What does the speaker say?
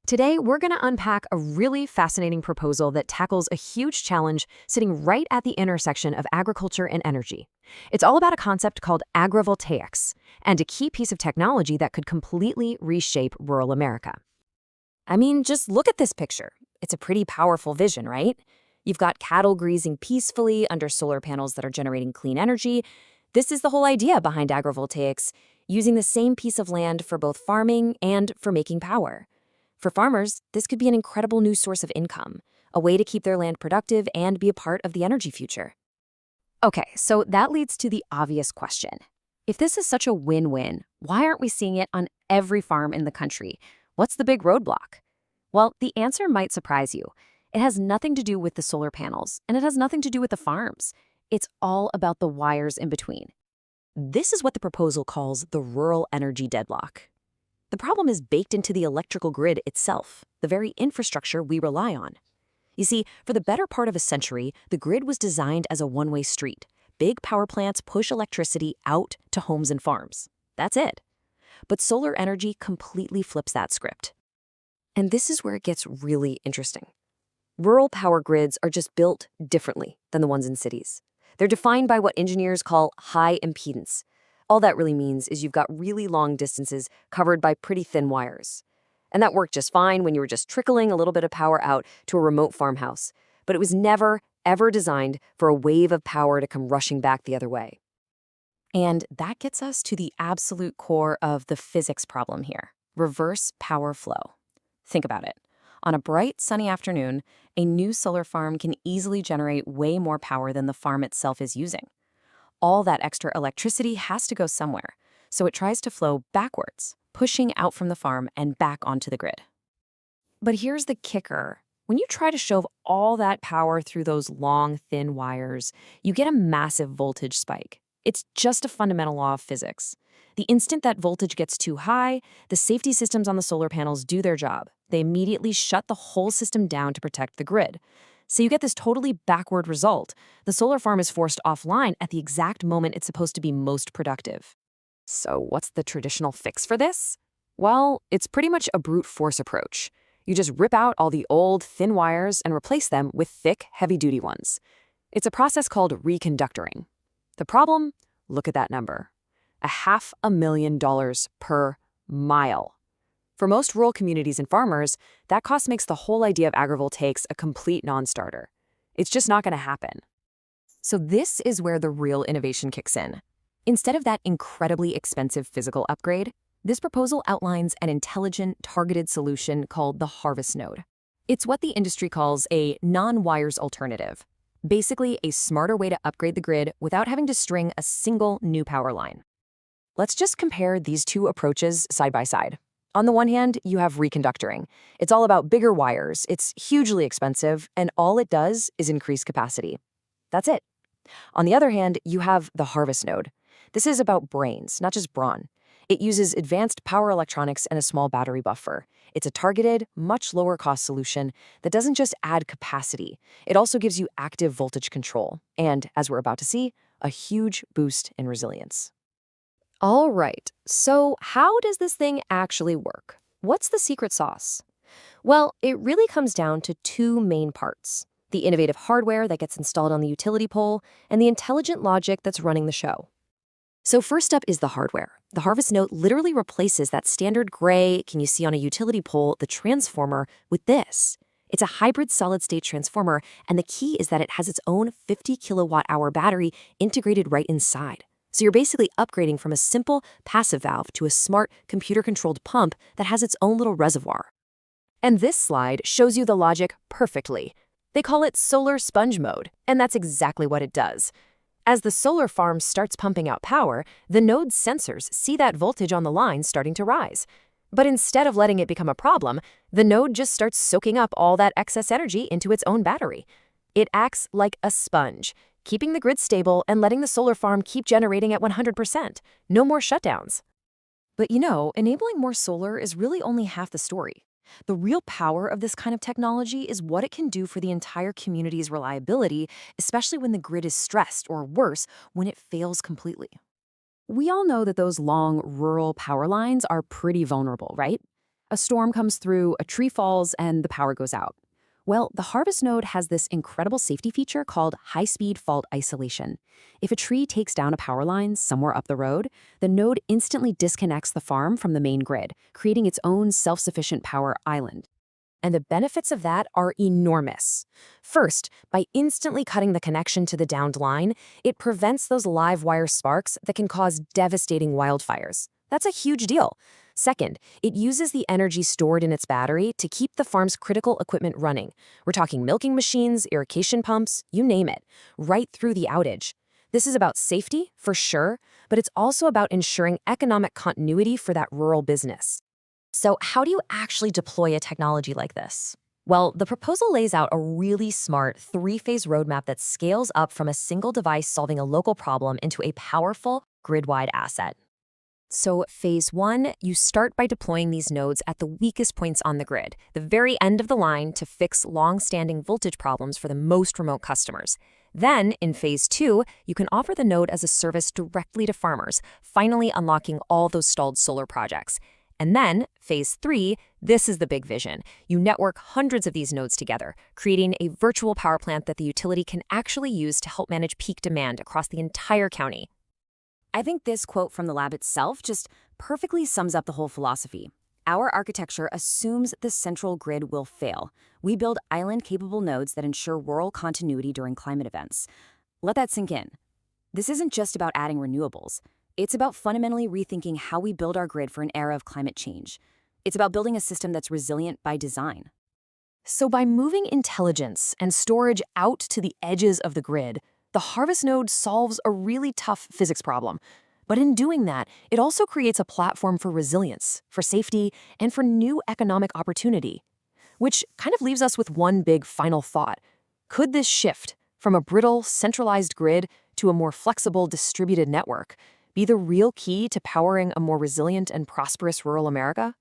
Today, we're going to unpack a really fascinating proposal that tackles a huge challenge sitting right at the intersection of agriculture and energy. It's all about a concept called agrivoltaics and a key piece of technology that could completely reshape rural America. I mean, just look at this picture. It's a pretty powerful vision, right? You've got cattle grazing peacefully under solar panels that are generating clean energy. This is the whole idea behind agrivoltaics, using the same piece of land for both farming and for making power. For farmers, this could be an incredible new source of income, a way to keep their land productive and be a part of the energy future. Okay, so that leads to the obvious question. If this is such a win-win, why aren't we seeing it on every farm in the country? What's the big roadblock? Well, the answer might surprise you. It has nothing to do with the solar panels, and it has nothing to do with the farms. It's all about the wires in between. This is what the proposal calls the rural energy deadlock. The problem is baked into the electrical grid itself, the very infrastructure we rely on. You see, for the better part of a century, the grid was designed as a one-way street. Big power plants push electricity out to homes and farms. That's it. But solar energy completely flips that script. And this is where it gets really interesting. Rural power grids are just built differently than the ones in cities. They're defined by what engineers call high impedance. All that really means is you've got really long distances covered by pretty thin wires. And that worked just fine when you were just trickling a little bit of power out to a remote farmhouse. But it was never, ever designed for a wave of power to come rushing back the other way. And that gets us to the absolute core of the physics problem here: reverse power flow. Think about it. On a bright, sunny afternoon, a new solar farm can easily generate way more power than the farm itself is using. All that extra electricity has to go somewhere, so it tries to flow backwards, pushing out from the farm and back onto the grid. But here's the kicker. When you try to shove all that power through those long, thin wires, you get a massive voltage spike. It's just a fundamental law of physics. The instant that voltage gets too high, the safety systems on the solar panels do their job. They immediately shut the whole system down to protect the grid. So you get this totally backward result. The solar farm is forced offline at the exact moment it's supposed to be most productive. So what's the traditional fix for this? Well, it's pretty much a brute force approach. You just rip out all the old, thin wires and replace them with thick, heavy-duty ones. It's a process called reconductoring. The problem? Look at that number. $500,000 per mile. For most rural communities and farmers, that cost makes the whole idea of agrivoltaics a complete non-starter. It's just not going to happen. So this is where the real innovation kicks in. Instead of that incredibly expensive physical upgrade, this proposal outlines an intelligent, targeted solution called the harvest node. It's what the industry calls a non-wires alternative. Basically, a smarter way to upgrade the grid without having to string a single new power line. Let's just compare these two approaches side by side. On the one hand, you have reconductoring. It's all about bigger wires, it's hugely expensive, and all it does is increase capacity. That's it. On the other hand, you have the harvest node. This is about brains, not just brawn. It uses advanced power electronics and a small battery buffer. It's a targeted, much lower cost solution that doesn't just add capacity. It also gives you active voltage control and, as we're about to see, a huge boost in resilience. All right, so how does this thing actually work? What's the secret sauce? Well, it really comes down to two main parts: the innovative hardware that gets installed on the utility pole and the intelligent logic that's running the show. So first up is the hardware. The harvest node literally replaces that standard gray, can you see on a utility pole, the transformer, with this. It's a hybrid solid-state transformer, and the key is that it has its own 50 kilowatt-hour battery integrated right inside. So you're basically upgrading from a simple passive valve to a smart computer-controlled pump that has its own little reservoir. And this slide shows you the logic perfectly. They call it solar sponge mode, and that's exactly what it does. As the solar farm starts pumping out power, the node's sensors see that voltage on the line starting to rise. But instead of letting it become a problem, the node just starts soaking up all that excess energy into its own battery. It acts like a sponge, keeping the grid stable and letting the solar farm keep generating at 100%. No more shutdowns. But enabling more solar is really only half the story. The real power of this kind of technology is what it can do for the entire community's reliability, especially when the grid is stressed, or worse, when it fails completely. We all know that those long rural power lines are pretty vulnerable, right? A storm comes through, a tree falls, and the power goes out. Well, the harvest node has this incredible safety feature called high-speed fault isolation. If a tree takes down a power line somewhere up the road, the node instantly disconnects the farm from the main grid, creating its own self-sufficient power island. And the benefits of that are enormous. First, by instantly cutting the connection to the downed line, it prevents those live wire sparks that can cause devastating wildfires. That's a huge deal. Second, it uses the energy stored in its battery to keep the farm's critical equipment running. We're talking milking machines, irrigation pumps, you name it, right through the outage. This is about safety, for sure, but it's also about ensuring economic continuity for that rural business. So how do you actually deploy a technology like this? Well, the proposal lays out a really smart three-phase roadmap that scales up from a single device solving a local problem into a powerful, grid-wide asset. So phase 1, you start by deploying these nodes at the weakest points on the grid, the very end of the line to fix long-standing voltage problems for the most remote customers. Then, in phase 2, you can offer the node as a service directly to farmers, finally unlocking all those stalled solar projects. And then, phase 3, this is the big vision. You network hundreds of these nodes together, creating a virtual power plant that the utility can actually use to help manage peak demand across the entire county. I think this quote from the lab itself just perfectly sums up the whole philosophy. Our architecture assumes the central grid will fail. We build island-capable nodes that ensure rural continuity during climate events. Let that sink in. This isn't just about adding renewables. It's about fundamentally rethinking how we build our grid for an era of climate change. It's about building a system that's resilient by design. So by moving intelligence and storage out to the edges of the grid, the harvest node solves a really tough physics problem. But in doing that, it also creates a platform for resilience, for safety, and for new economic opportunity. Which kind of leaves us with one big final thought. Could this shift from a brittle, centralized grid to a more flexible, distributed network be the real key to powering a more resilient and prosperous rural America?